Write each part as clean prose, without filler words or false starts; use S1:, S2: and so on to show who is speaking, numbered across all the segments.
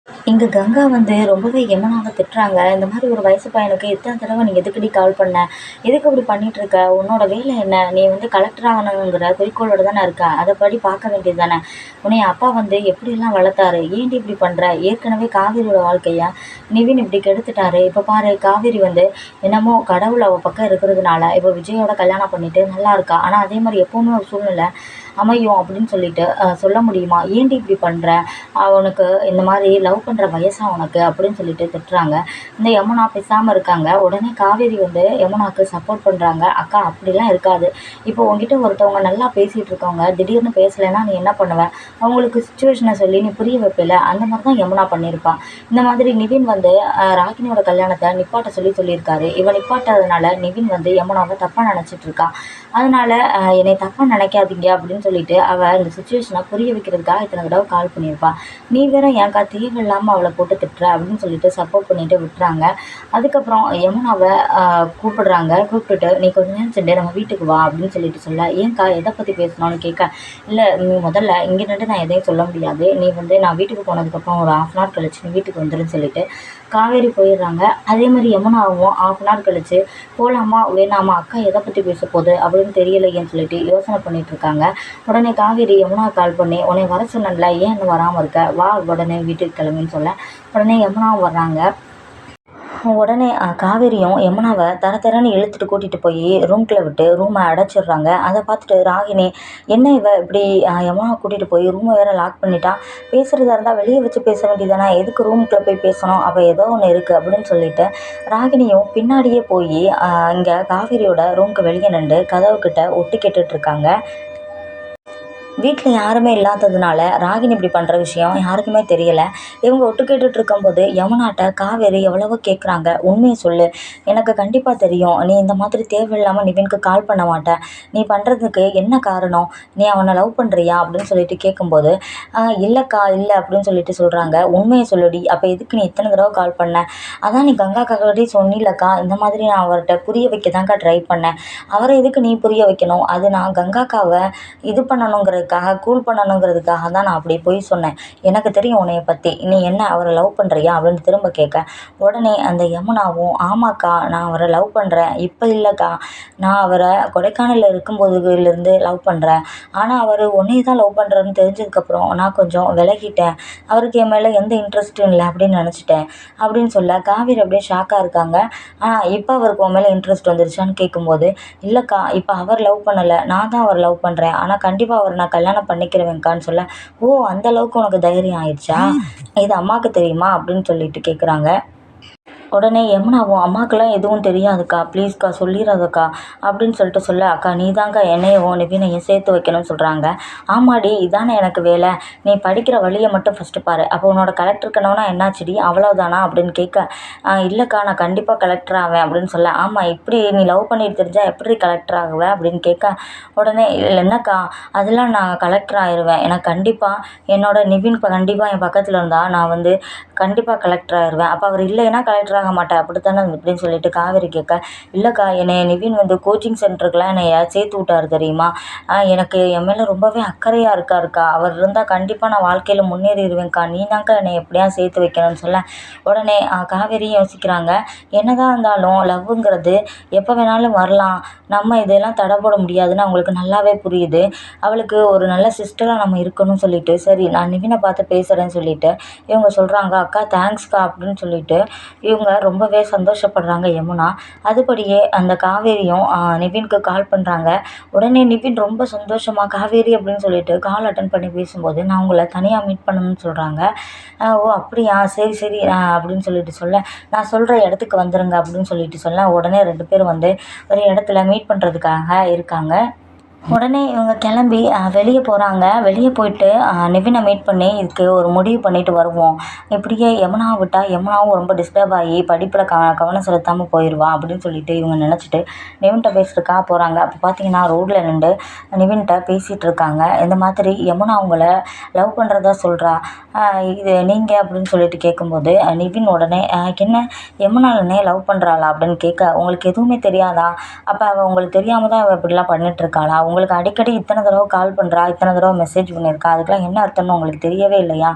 S1: இங்க கங்கா வந்து ரொம்பவே யமுனாவ திட்டுறாங்க. இந்த மாரி ஒரு வயசு பையனுக்கு இத்தன தடவ நீ எதுக்குடி கால் பண்ண? எதுக்கு இப்படி பண்ணிட்டு இருக்க? உன்னோட வேலை என்ன? நீ வந்து கலெக்டர் ஆகணுங்கிற குறிக்கோளோட தானே இருக்க. அதபடி பார்க்க வேண்டியது தானே! உன்னைய அப்பா வந்து எப்படிலாம் வளர்த்தாரு? ஏன்டி இப்படி பண்ற? ஏற்கனவே காவேரியோட வாழ்க்கைய நிவின் இப்படி கெடுத்துட்டாரு. இப்ப பாரு காவேரி வந்து என்னமோ கடவுள் அவ பக்கம் இருக்கிறதுனால, இப்ப விஜயோட கல்யாணம் பண்ணிட்டு நல்லா இருக்கா. ஆனா அதே மாரி எப்பவுமே ஒரு சூழ்நிலை அமையும் அப்படின்னு சொல்லிட்டு சொல்ல முடியுமா? ஏன்டி இப்படி பண்ற? உனக்கு இந்த மாரி லவ் பண்ற வயசா உனக்கு? அப்படின்னு சொல்லிட்டு திட்டுறாங்க. இந்த யமுனா பேசாம இருக்காங்க. உடனே காவேரி வந்து யமுனாக்கு சப்போர்ட் பண்றாங்க. அக்கா அப்படிலாம் இருக்காது. இப்போ உன்கிட்ட ஒருத்தவங்க நல்லா பேசிட்டு இருக்கவங்க திடீர்னு பேசலைன்னா நீ என்ன பண்ணுவ? அவங்களுக்கு சிச்சுவேஷன சொல்லி நீ புரிய வைப்பல. அந்த மாரி தான் யமுனா பண்ணியிருப்பா. இந்த மாதிரி நிவின் வந்து ராகினியோட கல்யாணத்த நிப்பாட்ட சொல்லியிருக்காரு. இவ நிப்பாட்டாதனால நிவின் வந்து யமுனாவ தப்பா நெனச்சிட்டு இருக்கான். அதனால என்னைய தப்பா நெனைக்காதீங்க அப்படின்னு சொல்லிட்டு அவ இந்த சிச்சுவேஷன புரிய வைக்கிறதுக்காக இத்தன தடவ கால் பண்ணியிருப்பா. நீ வேற ஏன்க்கா தேவையில்லாம அவள போட்டு திட்டுற அப்படின்னு சொல்லிட்டு சப்போர்ட் பண்ணிட்டு விட்டுறாங்க. அதுக்கப்புறம் யமுனாவ அ கூப்பிடுறாங்க. கூப்பிட்டுட்டு நீ கொஞ்ச நேரம் சென்று நம்ம வீட்டுக்கு வா அப்படின்னு சொல்லிட்டு சொல்ல, ஏன்க்கா எத பத்தி பேசணும்னு கேட்க, இல்ல நீ முதல்ல இங்க நின்னுட்டு நான் எதையும் சொல்ல முடியாது. நீ வந்து நான் வீட்டுக்கு போனதுக்கப்புறம் ஒரு 1/2 அன் ஹவர் கழிச்சு நீ வீட்டுக்கு வந்துருன்னு சொல்லிட்டு காவேரி போயிடுறாங்க. அதே மாரி யமுனாவும் 1/2 அன் ஹவர் கழிச்சு போலாமா? வேணாமா? அக்கா எத பத்தி பேசப்போது? அப்படின்னு தெரியலையேன்னு சொல்லிட்டு யோசனை பண்ணிட்டு இருக்காங்க. உடனே காவேரி யமுனாவுக்கு கால் பண்ணி, உன்னைய வர சொன்னேன்ல, ஏன் இன்னும் வராம இருக்க? வா உடனே வீட்டுக்கு கிளம்புன்னு சொல்ல, உடனே யமுனாவும் வர்றாங்க. உடனே காவேரியும் யமுனாவ தர தரன்னு இழுத்துட்டு கூட்டிட்டு போய் ரூம்குள்ள விட்டு ரூம அடைச்சிடுறாங்க. அத பார்த்துட்டு ராகினி, என்ன இவ இப்படி யமுனாவ கூட்டிட்டு போய் ரூம வேற லாக் பண்ணிட்டா. பேசுறதா இருந்தா வெளிய வச்சு பேச வேண்டியதுதானே, எதுக்கு ரூமுக்குள்ள போய் பேசணும்? அப்ப ஏதோ ஒண்ணு இருக்கு அப்படின்னு சொல்லிட்டு ராகினியும் பின்னாடியே போயி இங்க காவேரியோட ரூமுக்கு வெளிய நிண்டு கதவு கிட்ட ஒட்டு கேட்டுட்டு இருக்காங்க. வீட்ல யாருமே இல்லாததுனால ராகினி இப்படி பண்ற விஷயம் யாருக்குமே தெரியல. இவங்க ஒட்டு கேட்டுட்டு இருக்கும்போது யமுனாட்ட காவேரி எவ்வளவோ கேட்குறாங்க. உண்மைய சொல்லு. எனக்கு கண்டிப்பா தெரியும். நீ இந்த மாதிரி தேவையில்லாம நிவினுக்கு கால் பண்ண மாட்ட. நீ பண்றதுக்கு என்ன காரணம்? நீ அவன லவ் பண்றியா? அப்படின்னு சொல்லிட்டு கேட்கும்போது, இல்லக்கா இல்ல அப்படின்னு சொல்லிட்டு சொல்றாங்க. உண்மைய சொல்லுடி. அப்ப எதுக்கு நீ இத்தன தடவ கால் பண்ண? அதான் நீ கங்காக்காகிட்டயே சொன்னிலக்கா. இந்த மாதிரி நான் அவர்ட்ட புரிய வைக்க தான்க்கா ட்ரை பண்ணேன். அவர எதுக்கு நீ புரிய வைக்கணும்? அது நான் கங்காக்காவ இது பண்ணணுங்கிறதுக்காக, கூல் பண்ணணுங்கிறதுக்காக தான் நான் அப்படி பொய் சொன்னேன். எனக்கு தெரியும் உன்னைய பத்தி. நீ என்ன அவர லவ் பண்றியா? அப்படின்னு திரும்ப கேட்க, உடனே அந்த யமுனாவும், ஆமாக்கா நான் அவர லவ் பண்றேன். இப்ப இல்லக்கா. நான் அவர கொடைக்கானல்ல இருக்கும்போதுலேருந்து லவ் பண்றேன். ஆனா அவரு உன்னைய தான் லவ் பண்றாருன்னு தெரிஞ்சதுக்கப்புறம் நான் கொஞ்சம் விலகிட்டேன். அவருக்கு என் மேல எந்த இன்ட்ரெஸ்ட்டும் இல்ல அப்படின்னு நெனச்சுட்டேன். அப்படின்னு சொல்ல காவேரி அப்படியே ஷாக்கா இருக்காங்க. இப்ப அவருக்கு உன் மேல இன்ட்ரெஸ்ட் வந்துருச்சான்னு கேட்கும்போது, இல்லக்கா இப்ப அவர் லவ் பண்ணல. நான் தான் அவர லவ் பண்றேன். ஆனா கண்டிப்பா அவர நான் கல்யாணம் பண்ணிக்கிருவேன்க்கான்னு சொல்ல, ஓ! அந்த அளவுக்கு உனக்கு தைரியம் ஆயிடுச்சா? இது அம்மாக்கு தெரியுமா? அப்படின்னு சொல்லிட்டு கேட்குறாங்க. உடனே யமுனாவும், அம்மாக்கெல்லாம் எதுவும் தெரியாதுக்கா. ப்ளீஸ்க்கா சொல்லிறாதக்கா அப்படின்னு சொல்லிட்டு சொல்ல, அக்கா நீதான்க்கா என்னையவும் நிவினையும் சேர்த்து வைக்கணும்னு சொல்றாங்க. ஆமாடி இதானே எனக்கு வேலை. நீ படிக்கிற வழிய மட்டும் ஃபர்ஸ்ட்டு பாரு. அப்போ உன்னோட கலெக்டர் கனவுனா என்னாச்சுடி? அவ்வளவுதானா? அப்படின்னு கேட்க, இல்லக்கா நான் கண்டிப்பா கலெக்டர் ஆவேன் அப்படின்னு சொல்ல, ஆமா இப்படி நீ லவ் பண்ணிட்டு தெரிஞ்சா எப்படி கலெக்டர் ஆகுவ? அப்படின்னு கேட்க, உடனே என்னக்கா அதெல்லாம் நான் கலெக்டர் ஆயிருவேன். எனக்கு கண்டிப்பா என்னோட நிவின் கண்டிப்பா என் பக்கத்துல இருந்தா நான் வந்து கண்டிப்பா கலெக்டர் ஆயிருவேன். அப்ப அவர் இல்லைன்னா கலெக்டர் ஆக மாட்டேன். அப்படித்தானே இப்படின்னு சொல்லிட்டு காவேரி கேட்க, இல்லக்கா என்னைய நிவின் வந்து கோச்சிங் சென்டருக்குலாம் என்னைய சேர்த்து விட்டாரு தெரியுமா? எனக்கு என் மேல ரொம்பவே அக்கறையா இருக்காருக்கா. அவர் இருந்தா கண்டிப்பா நான் வாழ்க்கையில முன்னேறிருவேன்க்கா. நீ தான்க்கா என்னைய எப்படியாவது சேர்த்து வைக்கணும்னு சொல்ல, உடனே காவேரியும் யோசிக்கிறாங்க. என்னதான் இருந்தாலும் லவ்வுங்கிறது எப்ப வேணாலும் வரலாம். நம்ம இதெல்லாம் தடை போட முடியாதுன்னு அவங்களுக்கு நல்லாவே புரியுது. அவளுக்கு ஒரு நல்ல சிஸ்டரா நம்ம இருக்கணும்னு சொல்லிட்டு, சரி நான் நிவின பார்த்து பேசுறேன்னு சொல்லிட்டு இவங்க சொல்றாங்க. அக்கா தேங்க்ஸ்க்கா அப்படின்னு சொல்லிட்டு இவங்க ரொம்பவே சந்தோஷப்படுறாங்க யமுனா. அதுபடியே அந்த காவேரியும் நிவினுக்கு கால் பண்றாங்க. உடனே நிவின் ரொம்ப சந்தோஷமா காவேரி அப்படின்னு சொல்லிட்டு கால் அட்டெண்ட் பண்ணி பேசும்போது, நான் உங்கள தனியா மீட் பண்ணணும்னு சொல்றாங்க. ஓ! அப்படியா? சரி, சரி அப்படின்னு சொல்லிட்டு சொல்ல, நான் சொல்ற இடத்துக்கு வந்துருங்க அப்படின்னு சொல்லிட்டு சொல்ல, உடனே 2 பேரும் வந்து ஒரு இடத்துல மீட் பண்றதுக்காக இருக்காங்க. உடனே இவங்க கிளம்பி வெளிய போறாங்க. வெளிய போயிட்டு நிவின மீட் பண்ணி, இதுக்கு ஒரு முடிவு பண்ணிட்டு வருவோம். இப்படியே யமுனாவ விட்டா யமுனாவும் ரொம்ப டிஸ்டர்ப் ஆகி படிப்புல கவனம் செலுத்தாம போயிருவா அப்படின்னு சொல்லிட்டு இவங்க நினச்சிட்டு நிவின்ட்ட பேசுறதுக்காக போறாங்க. அப்போ பார்த்தீங்கன்னா ரோட்ல நிண்டு நிவின்ட்ட பேசிட்டு இருக்காங்க. இந்த மாதிரி யமுனா அவங்கள லவ் பண்றதா சொல்றா. இது நீங்க அப்படின்னு சொல்லிட்டு கேட்கும்போது, நிவின் உடனே என்ன யமுனா என்னைய லவ் பண்றாளா? அப்படின்னு கேட்க, உங்களுக்கு எதுவுமே தெரியாதா? அப்ப அவ உங்களுக்கு தெரியாம தான் அவ இப்படிலாம் பண்ணிட்டு இருக்காளா? உங்களுக்கு அடிக்கடி இத்தனை தடவை கால் பண்ணுறா, இத்தனை தடவை மெசேஜ் பண்ணியிருக்கா, அதுக்கெல்லாம் என்ன அர்த்தம்னு உங்களுக்கு தெரியவே இல்லையா?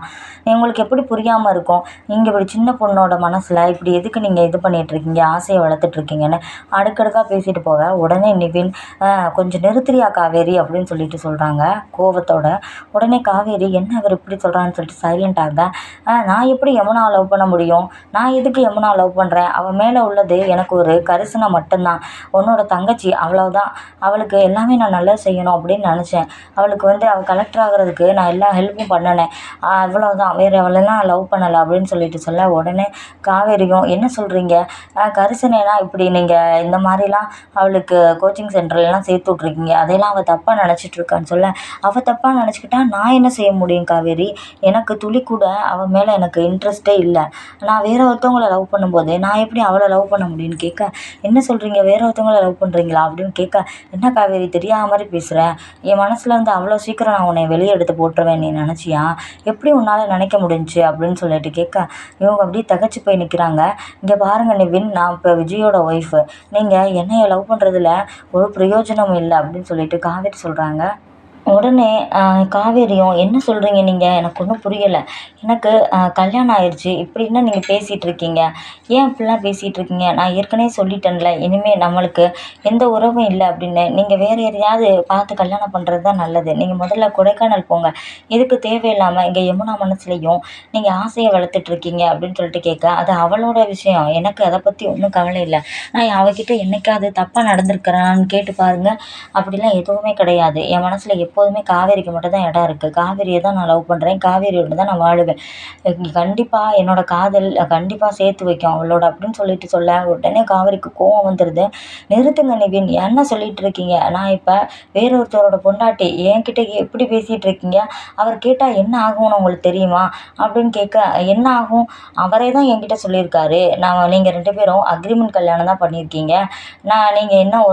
S1: உங்களுக்கு எப்படி புரியாமல் இருக்கும்? நீங்கள் இப்படி சின்ன பொண்ணோட மனசில் இப்படி எதுக்கு நீங்கள் இது பண்ணிகிட்ருக்கீங்க, ஆசையை வளர்த்துட்ருக்கீங்கன்னு அடுக்கடுக்காக பேசிட்டு போக, உடனே நிவின் கொஞ்சம் நிறுத்துறியா காவேரி அப்படின்னு சொல்லிட்டு சொல்கிறாங்க கோவத்தோட. உடனே காவேரி என்ன இவர் இப்படி சொல்கிறான்னு சொல்லிட்டு சைலண்ட் ஆக, நான் எப்படி யமுனா லவ் பண்ண முடியும்? நான் எதுக்கு யமுனா லவ் பண்ணுறேன்? அவன் மேலே உள்ளது எனக்கு ஒரு கரிசனை மட்டும்தான். உன்னோட தங்கச்சி அவ்வளோதான். அவளுக்கு எல்லாமே நான் நல்லா செய்யணும் அப்படின்னு நினச்சேன். அவளுக்கு அவள் கலெக்டர் ஆகிறதுக்கு நான் எல்லா ஹெல்ப்பும் பண்ணினேன். அவ்வளோதான், வேறு அவளெல்லாம் லவ் பண்ணலை அப்படின்னு சொல்லிட்டு சொல்ல, உடனே காவேரியும் என்ன சொல்கிறீங்க? கரிசனைனா இப்படி நீங்கள் இந்த மாதிரிலாம் அவளுக்கு கோச்சிங் சென்டர்லாம் சேர்த்து விட்ருக்கீங்க, அதையெல்லாம் அவள் தப்பாக நினச்சிட்ருக்கான்னு சொல்ல, அவள் தப்பாக நினச்சிக்கிட்டா நான் என்ன செய்ய முடியும் காவேரி? எனக்கு துளி கூட அவள் மேலே எனக்கு இன்ட்ரெஸ்ட்டே இல்லை. நான் வேற ஒருத்தவங்கள லவ் பண்ணும்போது நான் எப்படி அவளை லவ் பண்ண முடியும்னு கேட்க, என்ன சொல்கிறீங்க, வேற ஒருத்தவங்கள லவ் பண்ணுறீங்களா அப்படின்னு கேட்க, என்ன காவேரி தெரியாத மாதிரி பேசுகிறேன்? என் மனசில் இருந்து அவ்வளோ சீக்கிரம் நான் உன்னை வெளியே எடுத்து போட்டுருவேன் நீ நினச்சியா? எப்படி உன்னால் நினைக்க முடிஞ்சுச்சு அப்படின்னு சொல்லிட்டு கேட்க, இவங்க அப்படியே திகச்சு போய் நிற்கிறாங்க. இங்கே பாருங்கள் நிவின், நான் இப்போ விஜயோட ஒய்ஃபு. நீங்கள் என்னைய லவ் பண்ணுறதுல ஒரு பிரயோஜனமும் இல்லை அப்படின்னு சொல்லிட்டு காவேரி சொல்கிறாங்க. உடனே காவேரியும் என்ன சொல்கிறீங்க நீங்கள்? எனக்கு ஒன்றும் புரியலை. எனக்கு கல்யாணம் ஆயிடுச்சு, இப்படி என்ன நீங்கள் பேசிகிட்டு இருக்கீங்க? ஏன் இப்படிலாம் பேசிகிட்டு இருக்கீங்க? நான் ஏற்கனவே சொல்லிட்டேன்ல, இனிமேல் நம்மளுக்கு எந்த உறவும் இல்லை அப்படின்னு. நீங்கள் வேறு யாரையாவது பார்த்து கல்யாணம் பண்ணுறது தான் நல்லது. நீங்கள் முதல்ல கொடைக்கானல் போங்க. இதுக்கு தேவையில்லாமல் இங்கே யமுனா மனசுலையும் நீங்கள் ஆசையை வளர்த்துட்ருக்கீங்க அப்படின்னு சொல்லிட்டு கேட்க, அது அவளோட விஷயம், எனக்கு அதை பற்றி ஒன்றும் கவலை இல்லை. நான் அவகிட்ட என்னைக்காவது தப்பாக நடந்திருக்கிறேனான்னு கேட்டு பாருங்கள். அப்படிலாம் எதுவுமே கிடையாது. என் மனசில் எப்போதுமே காவேரிக்கு மட்டும் தான் இடம் இருக்குது. காவேரியை தான் நான் லவ் பண்ணுறேன், காவேரியோட தான் நான் வாழுவேன். கண்டிப்பாக என்னோடய காதல் கண்டிப்பாக சேர்த்து வைக்கும் அவளோட அப்படின்னு சொல்லிட்டு சொல்ல, உடனே காவேரிக்கு கோவம் வந்துடுது. நிறுத்துங்க நிவின், என்ன சொல்லிட்டு இருக்கீங்க? நான் இப்போ வேற ஒருத்தரோட பொண்டாட்டி, என்கிட்ட எப்படி பேசிகிட்டு இருக்கீங்க? அவர் கேட்டால் என்ன ஆகும்னு உங்களுக்கு தெரியுமா அப்படின்னு கேட்க, என்ன ஆகும்? அவரே தான் என்கிட்ட சொல்லியிருக்காரு, நீங்கள் 2 பேரும் அக்ரிமெண்ட் கல்யாணம் தான் பண்ணியிருக்கீங்க. நீங்கள் என்ன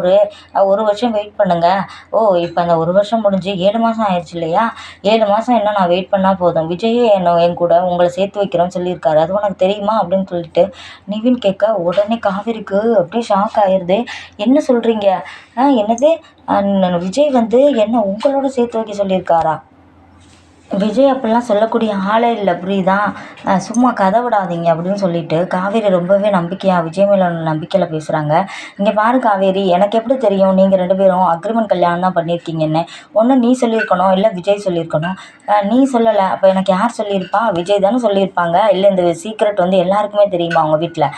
S1: ஒரு வருஷம் வெயிட் பண்ணுங்கள். ஓ, இப்போ அந்த ஒரு வருஷம் முடிஞ்சு 7 மாதம் ஆயிடுச்சு இல்லையா? 7 மாதம் இன்னும் நான் வெயிட் பண்ணால் போதும். விஜயே என் கூட உங்களை சேர்த்து வைக்கிறோன்னு சொல்லியிருக்காரு, அது உனக்கு தெரியுமா அப்படின்னு சொல்லிட்டு நிவின் கேட்க, உடனே காவேரிக்கு அப்படியே ஷாக் ஆயிடுது. என்ன சொல்கிறீங்க? என்னது? விஜய் என்ன உங்களோட சேர்த்து வைக்க சொல்லியிருக்காரா? விஜய் அப்படிலாம் சொல்லக்கூடிய ஆளே இல்லை, புரியுதா? சும்மா கதை விடாதீங்க அப்படின்னு சொல்லிட்டு காவேரி ரொம்பவே நம்பிக்கையாக விஜய் மேலே நம்பிக்கையில் பேசுகிறாங்க. இங்கே பாரு காவேரி, எனக்கு எப்படி தெரியும் நீங்கள் 2 பேரும் அக்ரிமெண்ட் கல்யாணம் தான் பண்ணியிருக்கீங்கன்னு? ஒன்று நீ சொல்லியிருக்கணும், இல்லை விஜய் சொல்லியிருக்கணும். நீ சொல்லலை, அப்போ எனக்கு யார் சொல்லியிருப்பா? விஜய் தானே சொல்லியிருப்பாங்க. இல்லை இந்த சீக்ரெட் எல்லாருக்குமே தெரியுமா அவங்க வீட்டில்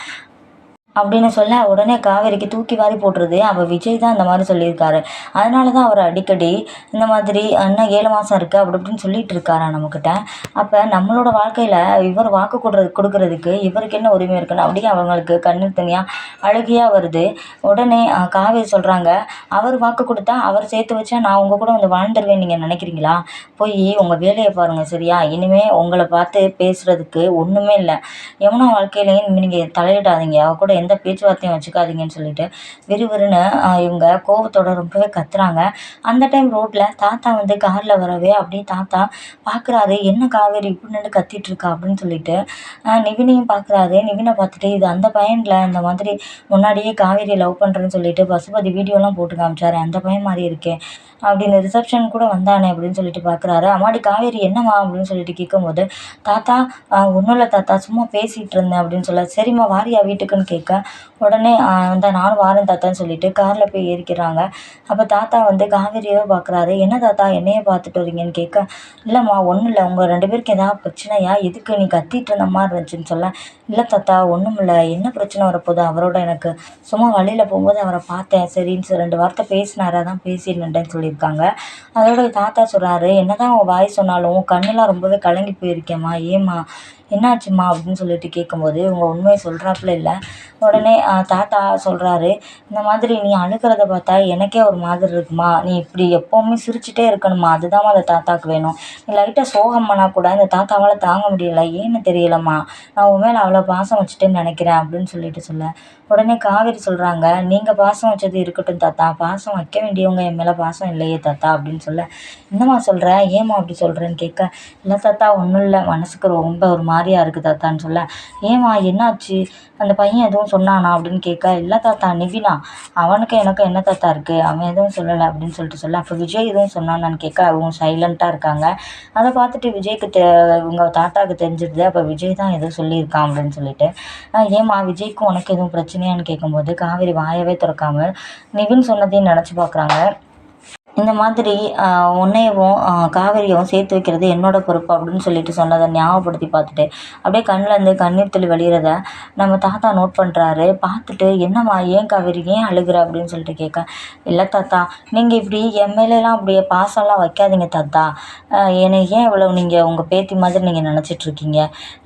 S1: அப்படின்னு சொல்ல, உடனே காவேரிக்கு தூக்கி வாரி போட்டுருது. அவள் விஜய் தான் இந்த மாதிரி சொல்லியிருக்காரு, அதனால தான் அவர் அடிக்கடி இந்த மாதிரி இன்னும் 7 மாதம் இருக்குது அப்படி இப்படின்னு சொல்லிட்டு இருக்காரா நம்மக்கிட்ட. அப்போ நம்மளோட வாழ்க்கையில் இவர் வாக்கு கொடுக்குறதுக்கு இவருக்கு என்ன உரிமை இருக்குன்னு அப்படியே அவங்களுக்கு கண்ணீர் தனியாக அழுகையாக வருது. உடனே காவேரி சொல்கிறாங்க, அவர் வாக்கு கொடுத்தா அவர் சேர்த்து வச்சா நான் உங்கள் கூட வாழ்ந்துருவேன் நீங்கள் நினைக்கிறீங்களா? போய் உங்கள் வேலையை பாருங்கள் சரியா? இனிமேல் உங்களை பார்த்து பேசுகிறதுக்கு ஒன்றுமே இல்லை. யமுனா வாழ்க்கையிலையும் நீங்கள் தலையிடாதீங்க, அவள் கூட எந்த பேச்சுவார்த்தையும் வச்சுக்காதீங்கன்னு சொல்லிட்டு விறுவிறுன்னு இவங்க கோவத்தோட ரொம்பவே கத்துறாங்க. அந்த டைம் ரோட்ல தாத்தா கார்ல வரவே அப்படியே தாத்தா பார்க்குறாரு, என்ன காவேரி இப்படி நின்று கத்திட்டு இருக்கா அப்படின்னு சொல்லிட்டு நிவினையும் பார்க்குறாரு. நிவினை பார்த்துட்டு, இது அந்த பையன்ல இந்த மாதிரி முன்னாடியே காவேரியை லவ் பண்ணுறேன்னு சொல்லிட்டு பசுபதி வீடியோலாம் போட்டு காமிச்சாரு, அந்த பையன் மாதிரி இருக்கே அப்படின்னு, ரிசப்ஷன் கூட வந்தானே அப்படின்னு சொல்லிட்டு பார்க்குறாரு. அம்மாடி காவேரி என்னம்மா அப்படின்னு சொல்லிட்டு கேட்கும்போது, தாத்தா ஒன்றும் இல்லை தாத்தா, சும்மா பேசிகிட்டு இருந்தேன் அப்படின்னு சொல்ல, சரிம்மா வாரியா வீட்டுக்குன்னு கேட்க, உடனே நானும் வாரேன் தாத்தான்னு சொல்லிட்டு காரில் போய் ஏறிக்கிறாங்க. அப்போ தாத்தா காவேரியவே பார்க்குறாரு. என்ன தாத்தா என்னையே பார்த்துட்டு வரீங்கன்னு கேட்க, இல்லைம்மா ஒன்றும் இல்லை, உங்கள் 2 பேருக்கு ஏதாவது பிரச்சனையா, எதுக்கு நீ கத்திட்டு இருந்த மாதிரி இருந்துச்சுன்னு சொல்ல, இல்லை தாத்தா ஒன்றும் இல்லை, என்ன பிரச்சனை வரப்போகுது அவரோட, எனக்கு சும்மா வழியில் போகும்போது அவரை பார்த்தேன், சரின்னு 2 வார்த்தை பேசினாரு, அதான் பேசிடணுன்ட்டேன்னு சொல்லியிருக்காங்க. அதோட தாத்தா சொல்கிறாரு, என்னதான் உன் வாய் சொன்னாலும் கண்ணெல்லாம் ரொம்பவே கலங்கி போயிருக்கேம்மா, ஏம்மா என்னாச்சும்மா அப்படின்னு சொல்லிட்டு கேட்கும்போது இவங்க உண்மையை சொல்கிறாப்புல இல்லை. உடனே தாத்தா சொல்கிறாரு, இந்த மாதிரி நீ அழுகிறத பார்த்தா எனக்கே ஒரு மாதிரி இருக்குமா, நீ இப்படி எப்போவுமே சிரிச்சிட்டே இருக்கணுமா, அதுதாம்மா அந்த தாத்தாவுக்கு வேணும். நீ லைட்டாக சோகம் பண்ணால் கூட இந்த தாத்தாவால் தாங்க முடியலை, ஏன்னு தெரியலம்மா, நான் உன் மேலே அவ்வளோ பாசம் வச்சுட்டேன்னு நினைக்கிறேன் அப்படின்னு சொல்லிட்டு சொல்ல, உடனே காவேரி சொல்கிறாங்க, நீங்கள் பாசம் வச்சது இருக்கட்டும் தாத்தா, பாசம் வைக்க வேண்டியவங்க என் மேலே பாசம் இல்லையே தாத்தா அப்படின்னு சொல்ல, என்னம்மா சொல்கிற, ஏம்மா அப்படி சொல்கிறேன்னு கேட்க, இல்லை தாத்தா ஒன்றும் இல்லை, மனசுக்கு ரொம்ப ஒரு மாதிரி மாதிரியா இருக்குது தாத்தான்னு சொல்ல, ஏம்மா என்னாச்சு, அந்த பையன் எதுவும் சொன்னானா அப்படின்னு கேட்க, இல்லை தாத்தா நிவினா, அவனுக்கு எனக்கும் என்ன தாத்தா இருக்குது, அவன் எதுவும் சொல்லலை அப்படின்னு சொல்ல, அப்போ விஜய் எதுவும் சொன்னானான்னு கேட்க அவங்க சைலண்ட்டாக இருக்காங்க. அதை பார்த்துட்டு விஜய்க்கு இவங்க தாத்தாவுக்கு தெரிஞ்சிருது. அப்போ விஜய் தான் எதுவும் சொல்லியிருக்கான் அப்படின்னு சொல்லிட்டு, ஏம்மா விஜய்க்கும் உனக்கு எதுவும் பிரச்சனையான்னு கேட்கும்போது காவேரி வாயவே திறக்காம நிவின் சொன்னதையும் நினச்சி பார்க்குறாங்க. இந்த மாதிரி உன்னையவும் காவேரியும் சேர்த்து வைக்கிறது என்னோட பொறுப்பு அப்படின்னு சொல்லிட்டு சொன்னதை ஞாபகப்படுத்தி பார்த்துட்டு அப்படியே கண்ணிலேருந்து கண்ணீர் துளி வழியிறத நம்ம தாத்தா நோட் பண்ணுறாரு. பார்த்துட்டு என்னம்மா ஏன் காவேரி ஏன் அழுகுற அப்படின்னு சொல்லிட்டு கேட்க, இல்லை தாத்தா நீங்கள் இப்படி என் மேலெலாம் அப்படியே பாசம்லாம் வைக்காதீங்க தாத்தா, என்னை ஏன் இவ்வளோ நீங்கள் உங்கள் பேத்தி மாதிரி நீங்கள் நினச்சிட்ருக்கீங்க,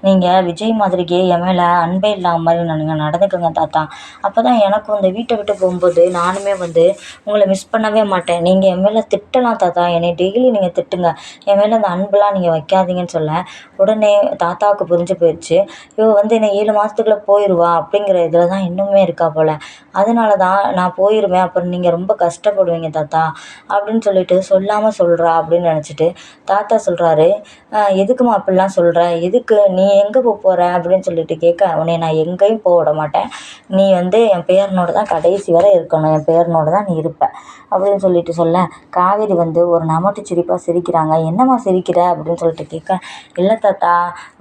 S1: நீங்கள் விஜய் மாதிரிக்கே என் மேலே அன்பே இல்லாத மாதிரி நீங்கள் நடந்துக்கோங்க தாத்தா, அப்போ தான் எனக்கும் இந்த வீட்டை விட்டு போகும்போது நானுமே வந்து உங்களை மிஸ் பண்ணவே மாட்டேன். நீங்கள் என் மேலே திட்டலாம் தாத்தா, என்னை டெய்லி நீங்கள் திட்டுங்க, என் மேலே அந்த அன்புலாம் நீங்கள் வைக்காதீங்கன்னு சொல்ல, உடனே தாத்தாவுக்கு புரிஞ்சு போயிடுச்சு. இவ வந்து என்னை 7 மாதத்துக்குள்ளே போயிடுவா அப்படிங்கிற இதில் தான் இன்னுமே இருக்கா போல், அதனால தான் நான் போயிடுவேன், அப்புறம் நீங்கள் ரொம்ப கஷ்டப்படுவீங்க தாத்தா அப்படின்னு சொல்லிட்டு சொல்லாமல் சொல்கிறா அப்படின்னு நினச்சிட்டு தாத்தா சொல்கிறாரு, எதுக்குமா அப்படிலாம் சொல்கிற, எதுக்கு நீ எங்கே போகிற அப்படின்னு சொல்லிட்டு கேட்க, உன்னை நான் எங்கேயும் போக விட மாட்டேன், நீ வந்து என் பேரனோட தான் கடைசி வரை இருக்கணும், என் பேரனோட தான் நீ இருப்ப அப்படின்னு சொல்லிட்டு சொல்ல, காவேரி வந்து ஒரு நமட்டு சிரிப்பாக சிரிக்கிறாங்க. என்னம்மா சிரிக்கிற அப்படின்னு சொல்லிட்டு கேட்க, இல்லை தாத்தா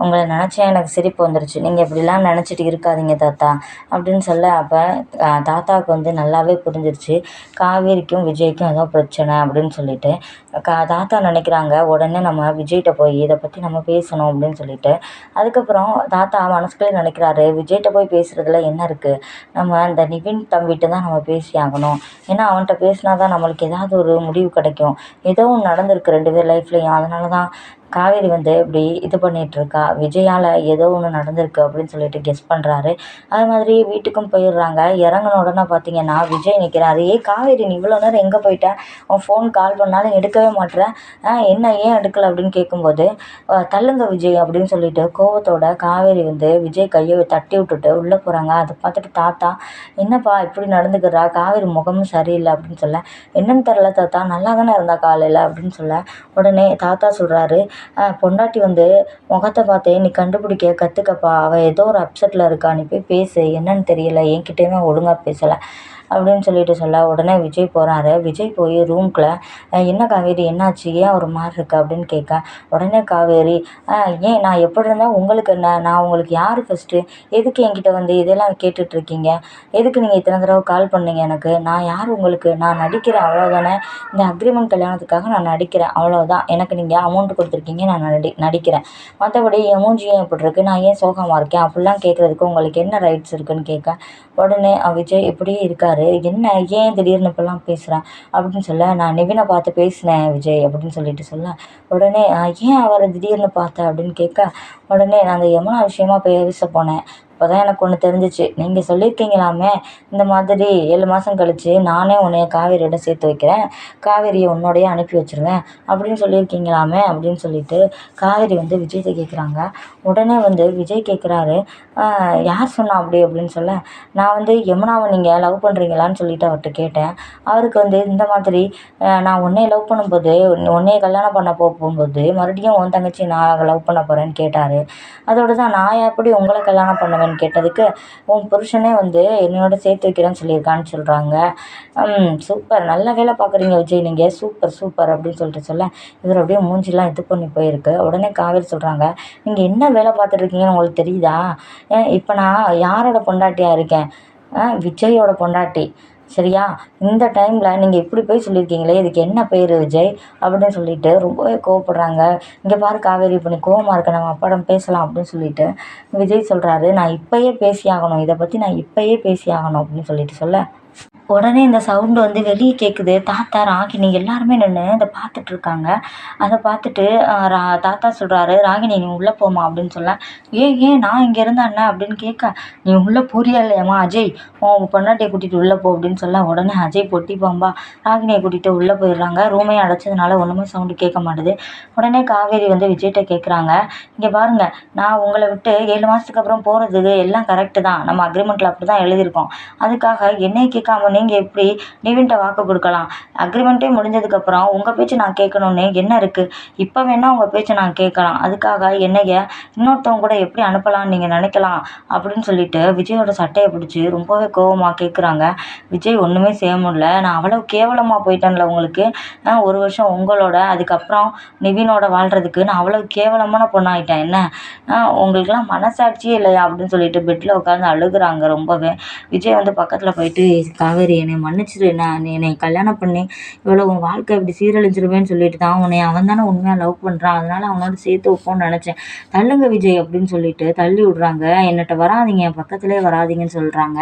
S1: உங்களை நினச்சா எனக்கு சிரிப்பு வந்துருச்சு, நீங்கள் இப்படிலாம் நினச்சிட்டு இருக்காதீங்க தாத்தா அப்படின்னு சொல்ல, அப்போ தாத்தாவுக்கு வந்து நல்லாவே புரிஞ்சிருச்சு காவேரிக்கும் விஜய்க்கும் ஏதோ பிரச்சனை அப்படின்னு சொல்லிட்டு. தாத்தா நினைக்கிறாங்க உடனே நம்ம விஜய்கிட்ட போய் இதை பற்றி நம்ம பேசணும் அப்படின்னு சொல்லிட்டு. அதுக்கப்புறம் தாத்தா மனசுக்குள்ளே நினைக்கிறாரு, விஜய்கிட்ட போய் பேசுகிறதுல என்ன இருக்குது, நம்ம இந்த நிவின் தம்பிகிட்ட தான் நம்ம பேசி ஆகணும், ஏன்னா அவன்கிட்ட பேசினா தான் நம்மளுக்கு ஏதாவது ஒரு முடிவு கிடைக்கும், ஏதோ ஒன்று நடந்திருக்கு 2 பேர் லைஃப்லையும், அதனால தான் காவேரி வந்து இப்படி இது பண்ணிகிட்ருக்கா, விஜயால் ஏதோ ஒன்று நடந்திருக்கு அப்படின்னு சொல்லிட்டு கெஸ் பண்ணுறாரு. அது மாதிரி வீட்டுக்கும் போயிடுறாங்க. இறங்கின உடனே பார்த்தீங்கன்னா விஜய் நிற்கிறாரு, காவேரி நீ இவ்வளோ நேரம் எங்கே போயிட்ட, உன் ஃபோன் கால் பண்ணாலும் எடுக்கவே மாட்டேற, என்ன ஏன் எடுக்கலை அப்படின்னு கேட்கும்போது, தள்ளுங்க விஜய் அப்படின்னு சொல்லிட்டு கோவத்தோட காவேரி வந்து விஜய் கையை தட்டி விட்டுட்டு உள்ளே போகிறாங்க. அதை பார்த்துட்டு தாத்தா, என்னப்பா இப்படி நடந்துக்கிறா, காவேரி முகமும் சரியில்லை அப்படின்னு சொல்ல, என்னன்னு தெரில தாத்தா, நல்லா தானே இருந்தா காலையில் அப்படின்னு சொல்ல, உடனே தாத்தா சொல்கிறாரு, பொண்டாட்டி வந்து முகத்தை பார்த்தே நீ கண்டுபிடிக்க கற்றுக்கப்பா, அவள் ஏதோ ஒரு அப்செட்டில் இருக்கா, நீ போய் பேசு, என்னன்னு தெரியல, என்கிட்டயுமே ஒழுங்காக பேசலை அப்படின்னு சொல்லிட்டு சொல்ல, உடனே விஜய் போகிறாரு. விஜய் போய் ரூம்குள்ளே, என்ன காவேரி என்னாச்சு, ஏன் ஒரு மாதிரி இருக்கு அப்படின்னு கேட்க, உடனே காவேரி, ஏன் நான் எப்படி இருந்தால் உங்களுக்கு என்ன, நான் உங்களுக்கு யார் ஃபஸ்ட்டு, எதுக்கு என்கிட்ட வந்து இதெல்லாம் கேட்டுட்ருக்கீங்க, எதுக்கு நீங்கள் இத்தனை தடவை கால் பண்ணீங்க எனக்கு, நான் யார் உங்களுக்கு, நான் நடிக்கிறேன் அவ்வளோதானே, இந்த அக்ரிமெண்ட் கல்யாணத்துக்காக நான் நடிக்கிறேன் அவ்வளோதான், எனக்கு நீங்கள் அமௌண்ட் கொடுத்துருக்கீங்க, நான் நடிக்கிறேன், மற்றபடி என் மூஞ்சி ஏன் இப்படி இருக்குது, நான் ஏன் சோகமாக இருக்கேன் அப்படிலாம் கேட்குறதுக்கு உங்களுக்கு என்ன ரைட்ஸ் இருக்குதுன்னு கேட்க, உடனே விஜய் இப்படியே இருக்கார், என்ன ஏன் திடீர்னு இப்படிலாம் பேசுகிறேன் அப்படின்னு சொல்ல, நான் நிவினை பார்த்து பேசினேன் விஜய் அப்படின்னு சொல்லிட்டு சொல்ல, உடனே ஏன் அவரை திடீர்னு பார்த்த அப்படின்னு கேட்க, உடனே நான் அந்த யமுனா விஷயமா பேச போனேன், அப்போ தான் எனக்கு ஒன்று தெரிஞ்சிச்சு, நீங்கள் சொல்லியிருக்கீங்களாமே இந்த மாதிரி 7 மாதம் கழித்து நானே உன்னைய காவேரியோட சேர்த்து வைக்கிறேன், காவேரியை உன்னோடையே அனுப்பி வச்சுருவேன் அப்படின்னு சொல்லியிருக்கீங்களாமே அப்படின்னு சொல்லிட்டு காவேரி வந்து விஜய்கிட்ட கேட்குறாங்க. உடனே வந்து விஜய் கேட்குறாரு, யார் சொன்னா அப்படி அப்படின்னு சொல்ல, நான் வந்து யமுனாவை நீங்கள் லவ் பண்ணுறீங்களான்னு சொல்லிட்டு அவர்கிட்ட கேட்டேன். அவருக்கு வந்து இந்த மாதிரி நான் உன்னைய லவ் பண்ணும்போது, உன்னைய கல்யாணம் பண்ண போகும்போது மறுபடியும் உன் தங்கச்சி நான் லவ் பண்ண போகிறேன்னு கேட்டார். அதோட தான் நான் எப்படி உங்களை கல்யாணம் பண்ணுவேன்னு கேட்டதுக்கு, உன் புருஷனே வந்து என்னையோட சேர்த்து வைக்கிறேன்னு சொல்லியிருக்கான்னு சொல்கிறாங்க. சூப்பர், நல்ல வேலை பார்க்குறீங்க விஜய் நீங்கள், சூப்பர் சூப்பர் அப்படின்னு சொல்லிட்டு சொல்ல, இவர் அப்படியே மூஞ்சிலாம் இது பண்ணி போயிருக்கு. உடனே காவேரி சொல்கிறாங்க, நீங்கள் என்ன வேலை பார்த்துட்ருக்கீங்கன்னு உங்களுக்கு தெரியுதா, இப்போ நான் யாரோட பொண்டாட்டியாக இருக்கேன், விஜயோட பொண்டாட்டி சரியா, இந்த டைமில் நீங்கள் இப்படி போய் சொல்லியிருக்கீங்களே இதுக்கு என்ன பேர் விஜய் அப்படின்னு சொல்லிட்டு ரொம்பவே கோவப்படுறாங்க. இங்கே பாரு காவேரி, இப்போ நீ கோவமாக இருக்க, நம்ம அப்பாடம் பேசலாம் அப்படின்னு சொல்லிட்டு விஜய் சொல்கிறாரு, நான் இப்போயே பேசி ஆகணும், இதை பற்றி நான் இப்போயே பேசி ஆகணும் அப்படின்னு சொல்லிட்டு சொல்ல, உடனே இந்த சவுண்டு வந்து வெளியே கேட்குது. தாத்தா, ராகினி எல்லாருமே நின்று இதை பார்த்துட்ருக்காங்க. அதை பார்த்துட்டு தாத்தா சொல்கிறாரு, ராகினி நீ உள்ளே போமா அப்படின்னு சொல்ல, ஏன் நான் இங்கே இருந்தா என்ன அப்படின்னு கேட்க, நீ உள்ளே போறியா இல்லையாம்மா அஜய், உன் பொண்டாட்டியை கூட்டிகிட்டு உள்ளே போ அப்படின்னு சொல்ல, உடனே அஜய் பொட்டி பாம்பா ராகினியை கூட்டிகிட்டு உள்ளே போயிடுறாங்க. ரூமே அடைச்சதுனால ஒன்றுமே சவுண்டு கேட்க மாட்டுது. உடனே காவேரி வந்து விஜய்கிட்ட கேட்குறாங்க, இங்கே பாருங்கள், நான் உங்களை விட்டு 7 மாதத்துக்கு அப்புறம் போகிறது எல்லாம் கரெக்டு தான், நம்ம அக்ரிமெண்ட்டில் அப்படி தான் எழுதியிருக்கோம், அதுக்காக என்னையை கேட்காம நீங்கள் எப்படி நிவின்ட்ட வாக்கு கொடுக்கலாம்? அக்ரிமெண்ட்டே முடிஞ்சதுக்கப்புறம் உங்கள் பேச்சு நான் கேட்கணுன்னு என்ன இருக்குது? இப்போ வேணால் உங்கள் பேச்சை நான் கேட்கலாம். அதுக்காக என்னைய இன்னொருத்தவங்க கூட எப்படி அனுப்பலாம்னு நீங்கள் நினைக்கலாம் அப்படின்னு சொல்லிட்டு விஜயோட சட்டையை பிடிச்சி ரொம்பவே கோவமாக கேட்குறாங்க. விஜய் ஒன்றுமே செய்ய முடியல. நான் அவ்வளோ கேவலமாக போயிட்டேன்ல உங்களுக்கு. ஒரு வருஷம் உங்களோட, அதுக்கப்புறம் நிவினோட வாழ்கிறதுக்கு நான் அவ்வளோ கேவலமான பொண்ணாயிட்டேன் என்ன? உங்களுக்கெல்லாம் மனசாட்சியே இல்லையா அப்படின்னு சொல்லிட்டு பெட்டில் உட்காந்து அழுகுறாங்க ரொம்பவே. விஜய் வந்து பக்கத்தில் போயிட்டு, காவேரி என்னை மன்னிச்சிரு, நான் என்னை கல்யாணம் பண்ணி இவ்வளோ உன் வாழ்க்கை இப்படி சீரழிஞ்சிருவேன்னு சொல்லிட்டு தான் உன்னை அவன் தானே உண்மையாக லவ் பண்ணுறான், அதனால அவனோட சேர்த்து வைப்போன்னு நினச்சேன். தள்ளுங்க விஜய் அப்படின்னு சொல்லிட்டு தள்ளி விடுறாங்க. என்னட்ட வராதிங்க, என் பக்கத்துலேயே வராதிங்கன்னு சொல்கிறாங்க.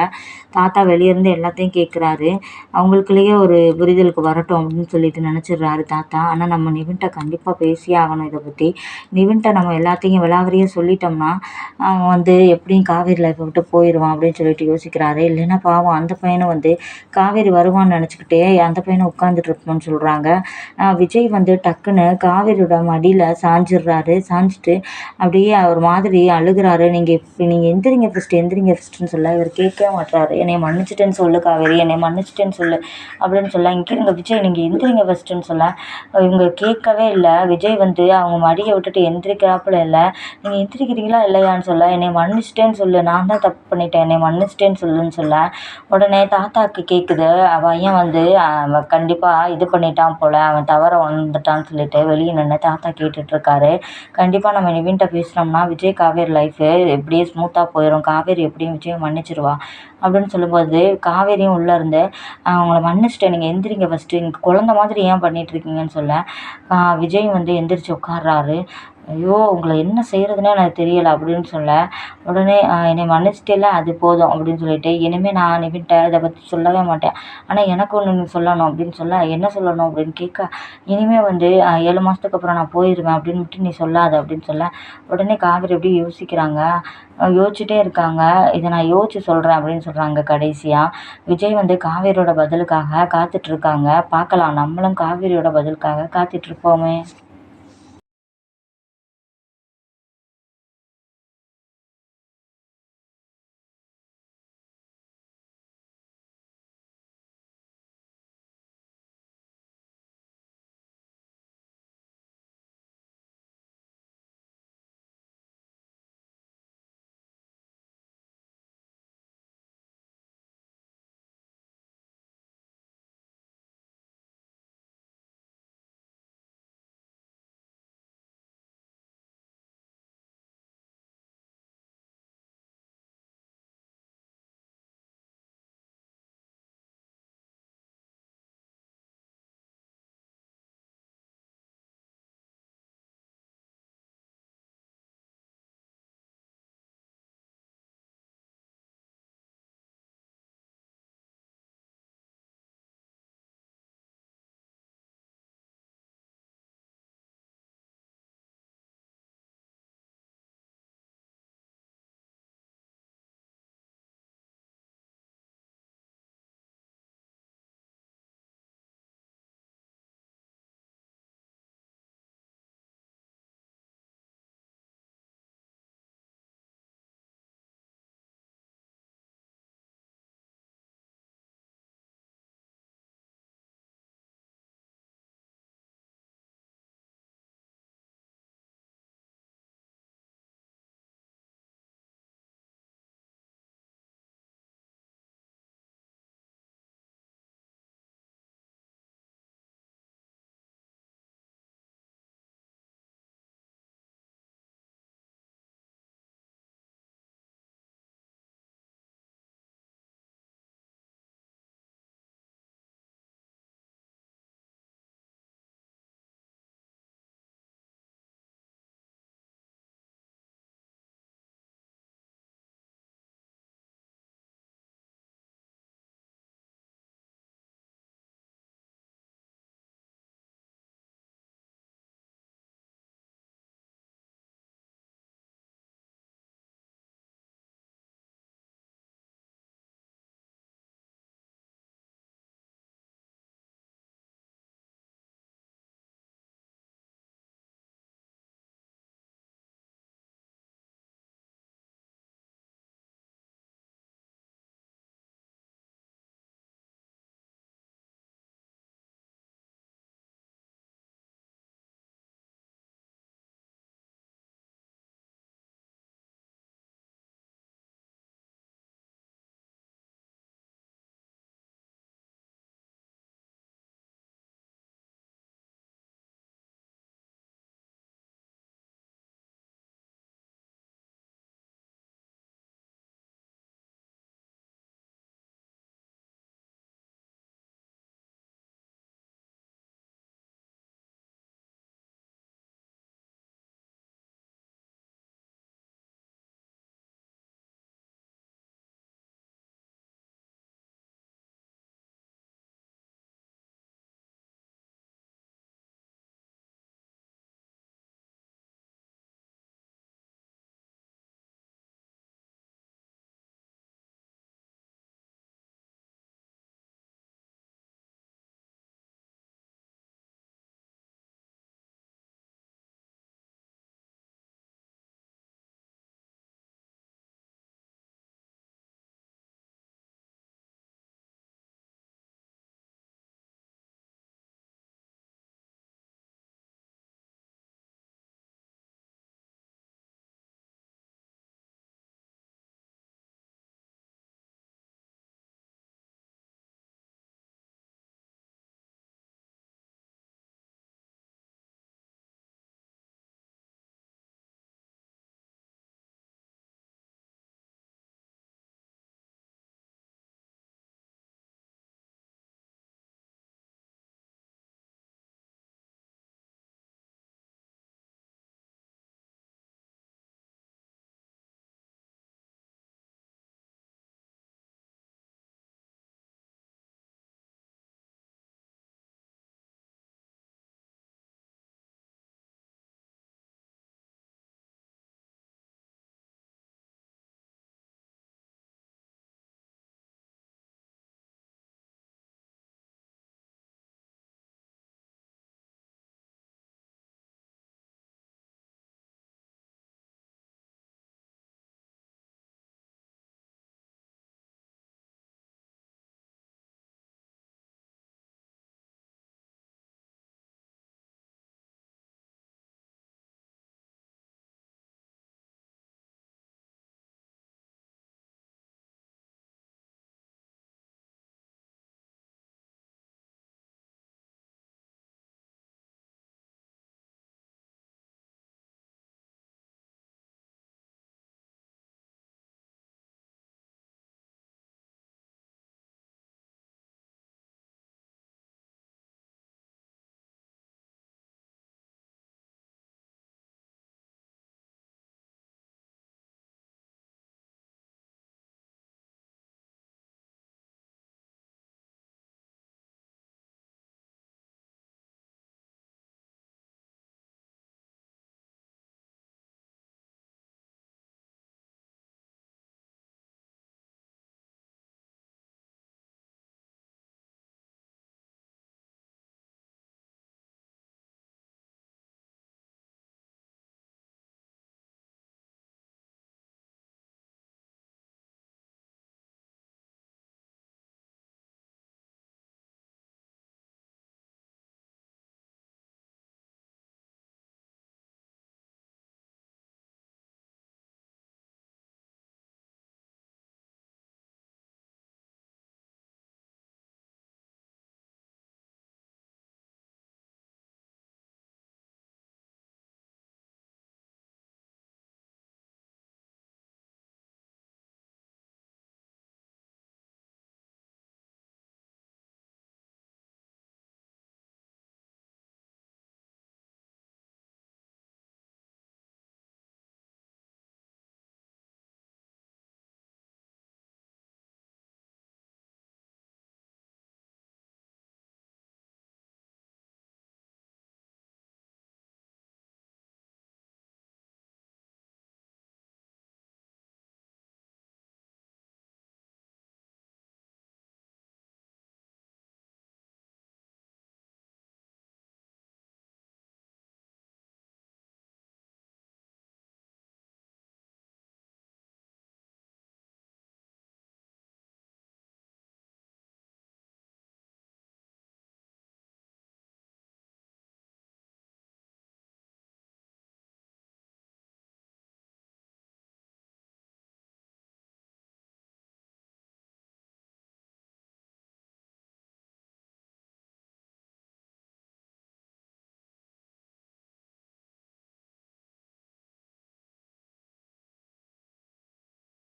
S1: தாத்தா வெளியேருந்து எல்லாத்தையும் கேட்குறாரு. அவங்களுக்குள்ளேயே ஒரு புரிதலுக்கு வரட்டும் அப்படின்னு சொல்லிட்டு நினச்சிடுறாரு தாத்தா. ஆனால் நம்ம நிவின்ட்ட கண்டிப்பாக பேசியே ஆகணும் இதை பற்றி. நிவின்ட்ட நம்ம எல்லாத்தையும் விலாவரியாக சொல்லிட்டோம்னா அவன் வந்து எப்படியும் காவேரி லைஃப்பை விட்டு போயிடுவான் அப்படின்னு சொல்லிட்டு யோசிக்கிறாரு. இல்லைன்னா பாவம் அந்த பையனும் வந்து காவேரி வருவான்னு நினச்சிக்கிட்டே அந்த பையனை உட்காந்துட்டு இருக்கணும்னு சொல்கிறாங்க. விஜய் வந்து டக்குன்னு காவேரியோட மடியில் சாஞ்சிடுறாரு. சாஞ்சிட்டு அப்படியே ஒரு மாதிரி அழுகுறாரு. நீங்கள் எந்திரிங்க ஃபஸ்ட்டுன்னு சொல்ல இவர் கேட்கவே மாட்டுறாரு. என்னை மன்னிச்சிட்டேன்னு சொல்லு காவேரி, என்னை மன்னிச்சிட்டேன்னு சொல்லு அப்படின்னு சொல்ல, இங்கே இருங்க விஜய் நீங்கள் எந்திரிங்க ஃபஸ்ட்டுன்னு சொல்ல இவங்க கேட்கவே இல்லை. விஜய் வந்து அவங்க மடியை விட்டுட்டு எந்திரிக்கிறாப்புல இல்லை. நீங்கள் எந்திரிக்கிறீங்களா இல்லையான்னு சொல்ல, என்னை மன்னிச்சிட்டேன்னு சொல்லு, நான் தான் தப்பு பண்ணிட்டேன், என்னை மன்னிச்சிட்டேன்னு சொல்லுன்னு சொல்ல, உடனே தாத்தாவுக்கு கேட்குது. பையன் வந்து அவன் கண்டிப்பாக இது பண்ணிட்டான் போல், அவன் தவற உணர்ந்துட்டான்னு சொல்லிட்டு வெளியே நின்று தாத்தா கேட்டுட்ருக்காரு. கண்டிப்பாக நம்ம நிவின்ட்ட பேசினோம்னா விஜய் காவேரி லைஃபு எப்படியே ஸ்மூத்தாக போயிடும், காவேரி எப்படியும் விஜயை மன்னிச்சிடுவா அப்படின்னு சொல்லும்போது காவேரியும் உள்ளே இருந்து அவங்கள மன்னிச்சிட்டேன், நீங்கள் எந்திரிங்க ஃபஸ்ட்டு, நீங்கள் குழந்த மாதிரி ஏன் பண்ணிகிட்ருக்கீங்கன்னு சொல்ல விஜய் வந்து எந்திரிச்சு உட்கார்றாரு. ஐயோ! உங்களை என்ன செய்கிறதுனே எனக்கு தெரியலை அப்படின்னு சொல்ல, உடனே என்னை மன்னிச்சிட்டேல்ல அது போதும் அப்படின்னு சொல்லிட்டு, இனிமேல் நான் நிவின்ட்ட இதை பற்றி சொல்லவே மாட்டேன். ஆனால் எனக்கு ஒன்று நீ சொல்லணும் அப்படின்னு சொல்ல, என்ன சொல்லணும் அப்படின்னு கேட்க, இனிமேல் வந்து 7 மாதத்துக்கு அப்புறம் நான் போயிடுவேன் அப்படின்னு மட்டும் நீ சொல்லாத அப்படின்னு சொல்ல, உடனே காவேரி எப்படி யோசிக்கிறாங்க. யோசிச்சுட்டே இருக்காங்க. இதை நான் யோசிச்சு சொல்கிறேன் அப்படின்னு சொல்கிறாங்க கடைசியாக. விஜய் வந்து காவேரியோட பதிலுக்காக காத்துட்ருக்காங்க. பார்க்கலாம், நம்மளும் காவேரியோட பதிலுக்காக காத்துட்ருப்போமே.